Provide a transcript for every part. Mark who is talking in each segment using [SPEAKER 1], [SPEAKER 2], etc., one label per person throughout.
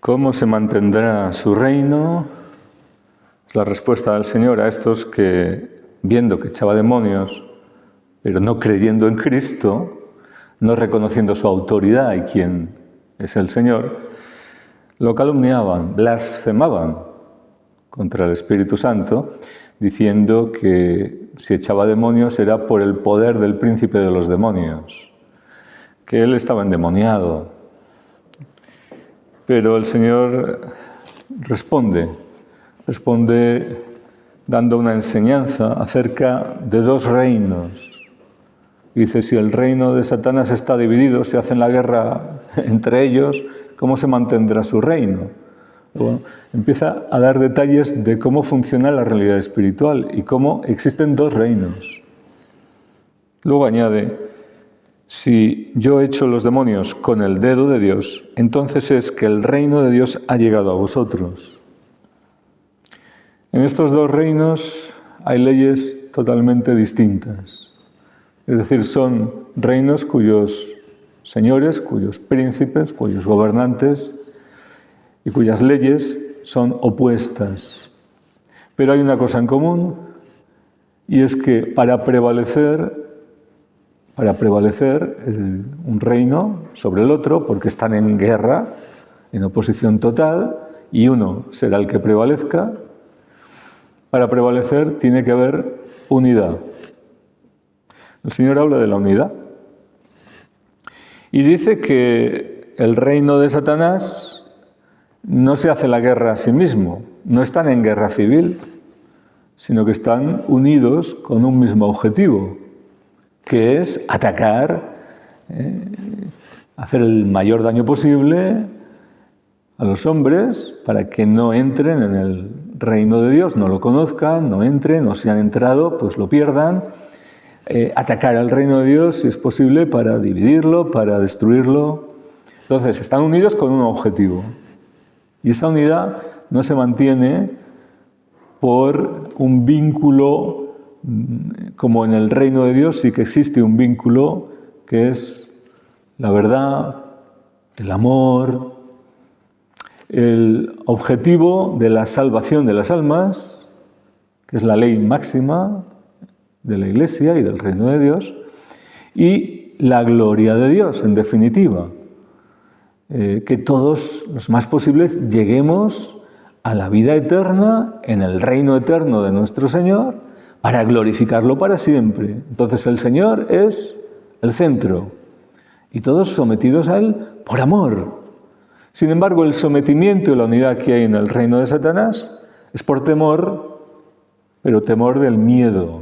[SPEAKER 1] ¿Cómo se mantendrá su reino? La respuesta del Señor a estos que, viendo que echaba demonios, pero no creyendo en Cristo, no reconociendo su autoridad y quién es el Señor, lo calumniaban, blasfemaban contra el Espíritu Santo, diciendo que si echaba demonios era por el poder del príncipe de los demonios, que él estaba endemoniado. Pero el Señor responde dando una enseñanza acerca de dos reinos. Dice, si el reino de Satanás está dividido, se hace la guerra entre ellos, ¿cómo se mantendrá su reino? Bueno, empieza a dar detalles de cómo funciona la realidad espiritual y cómo existen dos reinos. Luego añade, si yo echo los demonios con el dedo de Dios, entonces es que el reino de Dios ha llegado a vosotros. En estos dos reinos hay leyes totalmente distintas. Es decir, son reinos cuyos señores, cuyos príncipes, cuyos gobernantes y cuyas leyes son opuestas. Pero hay una cosa en común, y es que para prevalecer un reino sobre el otro, porque están en guerra, en oposición total, y uno será el que prevalezca, para prevalecer tiene que haber unidad. El Señor habla de la unidad. Y dice que el reino de Satanás no se hace la guerra a sí mismo, no están en guerra civil, sino que están unidos con un mismo objetivo, que es atacar, hacer el mayor daño posible a los hombres para que no entren en el reino de Dios, no lo conozcan, no entren, o si han entrado, pues lo pierdan. Atacar al reino de Dios, si es posible, para dividirlo, para destruirlo. Entonces, están unidos con un objetivo. Y esa unidad no se mantiene por un vínculo. Como en el reino de Dios sí que existe un vínculo que es la verdad, el amor, el objetivo de la salvación de las almas, que es la ley máxima de la Iglesia y del reino de Dios, y la gloria de Dios, en definitiva. Que todos, los más posibles, lleguemos a la vida eterna, en el reino eterno de nuestro Señor, para glorificarlo para siempre. Entonces el Señor es el centro y todos sometidos a Él por amor. Sin embargo, el sometimiento y la unidad que hay en el reino de Satanás es por temor, pero temor del miedo,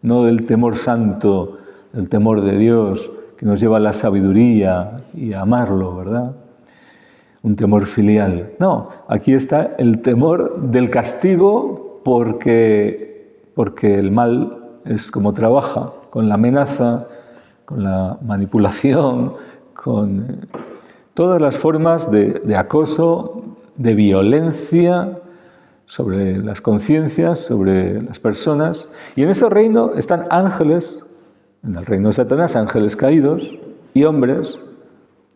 [SPEAKER 1] no del temor santo, del temor de Dios, que nos lleva a la sabiduría y a amarlo, ¿verdad? Un temor filial. No, aquí está el temor del castigo porque el mal es como trabaja, con la amenaza, con la manipulación, con todas las formas de acoso, de violencia sobre las conciencias, sobre las personas. Y en ese reino están ángeles, en el reino de Satanás, ángeles caídos y hombres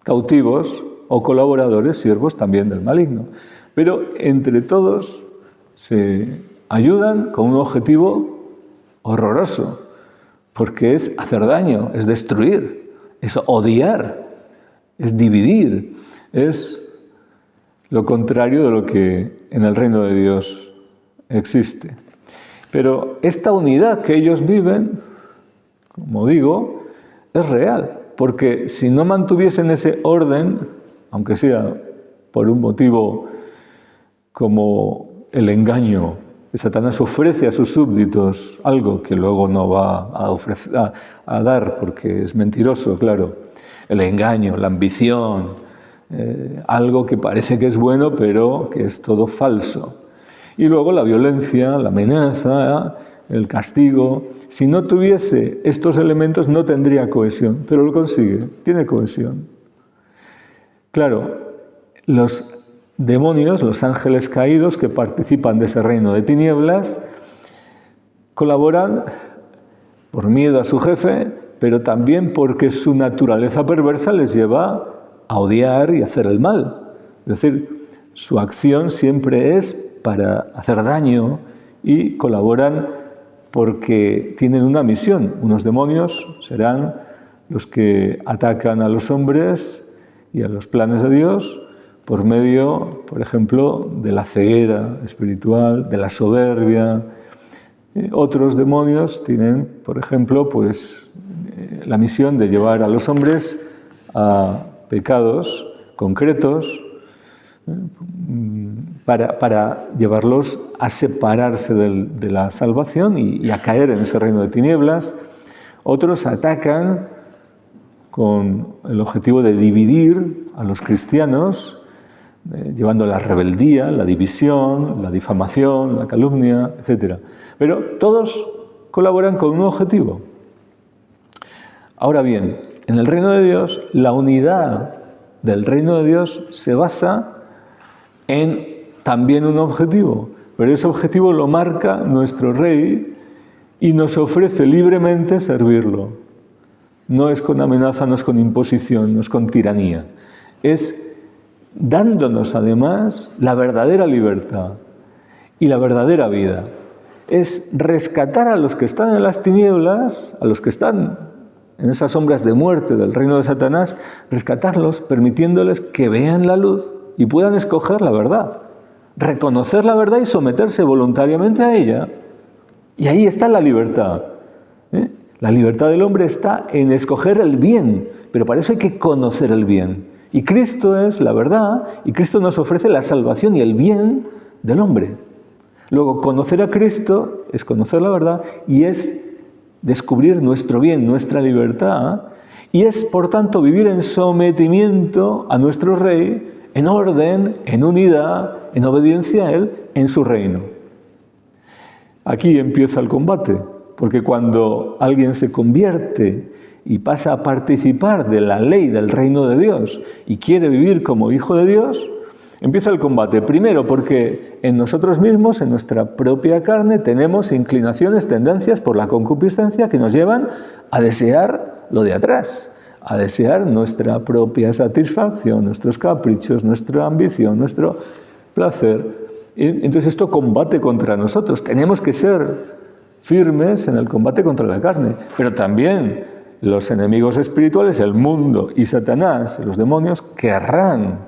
[SPEAKER 1] cautivos o colaboradores, siervos también del maligno. Pero entre todos se ayudan con un objetivo horroroso, porque es hacer daño, es destruir, es odiar, es dividir, es lo contrario de lo que en el reino de Dios existe. Pero esta unidad que ellos viven, como digo, es real, porque si no mantuviesen ese orden, aunque sea por un motivo como el engaño, que Satanás ofrece a sus súbditos algo que luego no va a dar porque es mentiroso, claro. El engaño, la ambición, algo que parece que es bueno pero que es todo falso. Y luego la violencia, la amenaza, el castigo. Si no tuviese estos elementos no tendría cohesión, pero lo consigue, tiene cohesión. Claro, los demonios, los ángeles caídos que participan de ese reino de tinieblas, colaboran por miedo a su jefe, pero también porque su naturaleza perversa les lleva a odiar y hacer el mal. Es decir, su acción siempre es para hacer daño y colaboran porque tienen una misión. Unos demonios serán los que atacan a los hombres y a los planes de Dios por medio, por ejemplo, de la ceguera espiritual, de la soberbia. Otros demonios tienen, por ejemplo, la misión de llevar a los hombres a pecados concretos para llevarlos a separarse de la salvación y a caer en ese reino de tinieblas. Otros atacan con el objetivo de dividir a los cristianos, llevando la rebeldía, la división, la difamación, la calumnia, etc. Pero todos colaboran con un objetivo. Ahora bien, en el reino de Dios, la unidad del reino de Dios se basa en también un objetivo, pero ese objetivo lo marca nuestro Rey y nos ofrece libremente servirlo. No es con amenaza, no es con imposición, no es con tiranía. Es dándonos además la verdadera libertad y la verdadera vida. Es rescatar a los que están en las tinieblas, a los que están en esas sombras de muerte del reino de Satanás, rescatarlos permitiéndoles que vean la luz y puedan escoger la verdad, reconocer la verdad y someterse voluntariamente a ella. Y ahí está la libertad. La libertad del hombre está en escoger el bien, pero para eso hay que conocer el bien. Y Cristo es la verdad, y Cristo nos ofrece la salvación y el bien del hombre. Luego, conocer a Cristo es conocer la verdad y es descubrir nuestro bien, nuestra libertad, y es, por tanto, vivir en sometimiento a nuestro Rey, en orden, en unidad, en obediencia a Él, en su reino. Aquí empieza el combate, porque cuando alguien se convierte y pasa a participar de la ley del reino de Dios y quiere vivir como hijo de Dios, empieza el combate. Primero, porque en nosotros mismos, en nuestra propia carne, tenemos inclinaciones, tendencias por la concupiscencia que nos llevan a desear lo de atrás, a desear nuestra propia satisfacción, nuestros caprichos, nuestra ambición, nuestro placer. Entonces esto combate contra nosotros. Tenemos que ser firmes en el combate contra la carne, pero también los enemigos espirituales, el mundo y Satanás, los demonios, querrán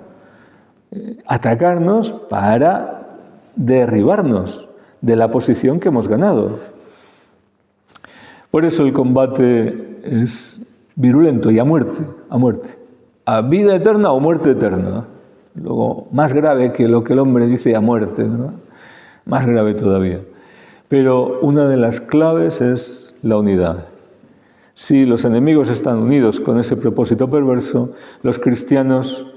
[SPEAKER 1] atacarnos para derribarnos de la posición que hemos ganado. Por eso el combate es virulento y a muerte, a vida eterna o muerte eterna. Luego, más grave que lo que el hombre dice a muerte, ¿no? Más grave todavía. Pero una de las claves es la unidad. Si los enemigos están unidos con ese propósito perverso, los cristianos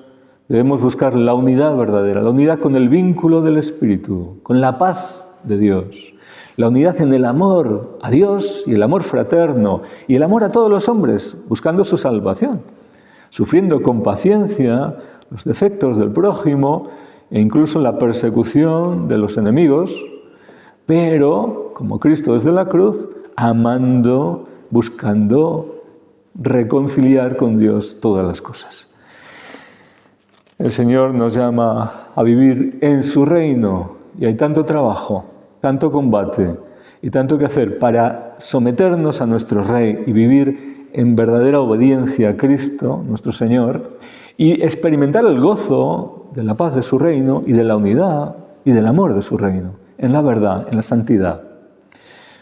[SPEAKER 1] debemos buscar la unidad verdadera, la unidad con el vínculo del Espíritu, con la paz de Dios, la unidad en el amor a Dios y el amor fraterno y el amor a todos los hombres, buscando su salvación, sufriendo con paciencia los defectos del prójimo e incluso la persecución de los enemigos, pero, como Cristo desde la cruz, amando, buscando reconciliar con Dios todas las cosas. El Señor nos llama a vivir en su reino y hay tanto trabajo, tanto combate y tanto que hacer para someternos a nuestro Rey y vivir en verdadera obediencia a Cristo, nuestro Señor, y experimentar el gozo de la paz de su reino y de la unidad y del amor de su reino, en la verdad, en la santidad.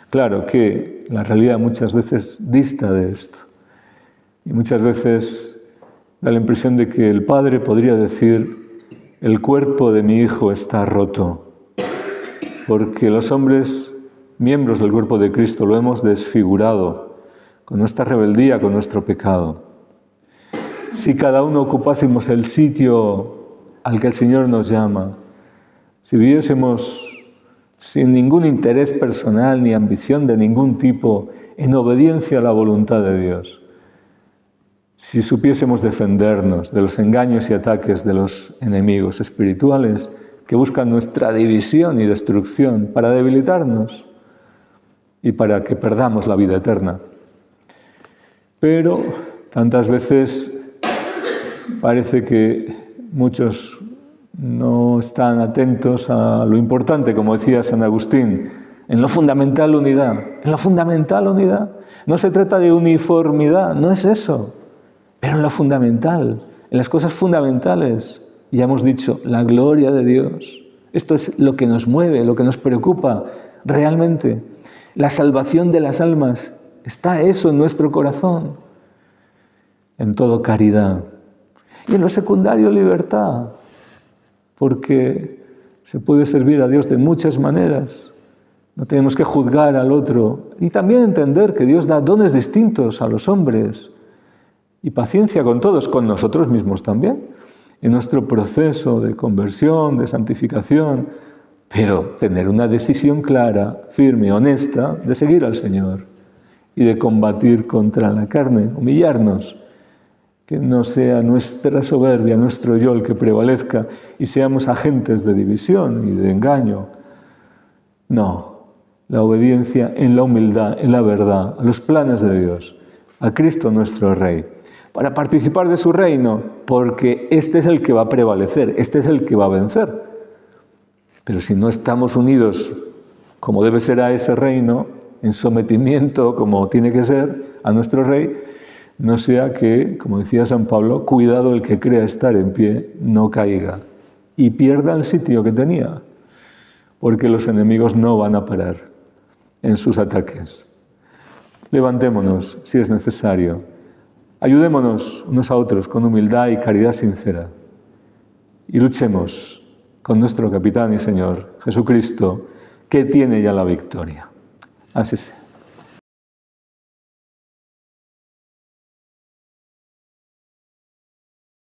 [SPEAKER 1] Claro que la realidad muchas veces dista de esto y muchas veces da la impresión de que el Padre podría decir: el cuerpo de mi Hijo está roto, porque los hombres, miembros del cuerpo de Cristo, lo hemos desfigurado con nuestra rebeldía, con nuestro pecado. Si cada uno ocupásemos el sitio al que el Señor nos llama, si viviésemos sin ningún interés personal ni ambición de ningún tipo, en obediencia a la voluntad de Dios, si supiésemos defendernos de los engaños y ataques de los enemigos espirituales que buscan nuestra división y destrucción para debilitarnos y para que perdamos la vida eterna. Pero tantas veces parece que muchos no están atentos a lo importante, como decía San Agustín, en lo fundamental unidad. En lo fundamental unidad. No se trata de uniformidad, no es eso. Pero en lo fundamental, en las cosas fundamentales, ya hemos dicho, la gloria de Dios. Esto es lo que nos mueve, lo que nos preocupa realmente. La salvación de las almas, está eso en nuestro corazón. En todo caridad. Y en lo secundario libertad, porque se puede servir a Dios de muchas maneras. No tenemos que juzgar al otro y también entender que Dios da dones distintos a los hombres y paciencia con todos, con nosotros mismos también, en nuestro proceso de conversión, de santificación, pero tener una decisión clara, firme, honesta de seguir al Señor y de combatir contra la carne, humillarnos, que no sea nuestra soberbia, nuestro yo el que prevalezca y seamos agentes de división y de engaño. No. La obediencia en la humildad, en la verdad, a los planes de Dios, a Cristo nuestro Rey, para participar de su reino, porque este es el que va a prevalecer, este es el que va a vencer. Pero si no estamos unidos, como debe ser a ese reino, en sometimiento, como tiene que ser, a nuestro Rey, no sea que, como decía San Pablo, cuidado el que crea estar en pie, no caiga y pierda el sitio que tenía, porque los enemigos no van a parar en sus ataques. Levantémonos si es necesario. Ayudémonos unos a otros con humildad y caridad sincera. Y luchemos con nuestro capitán y Señor, Jesucristo, que tiene ya la victoria. Así sea.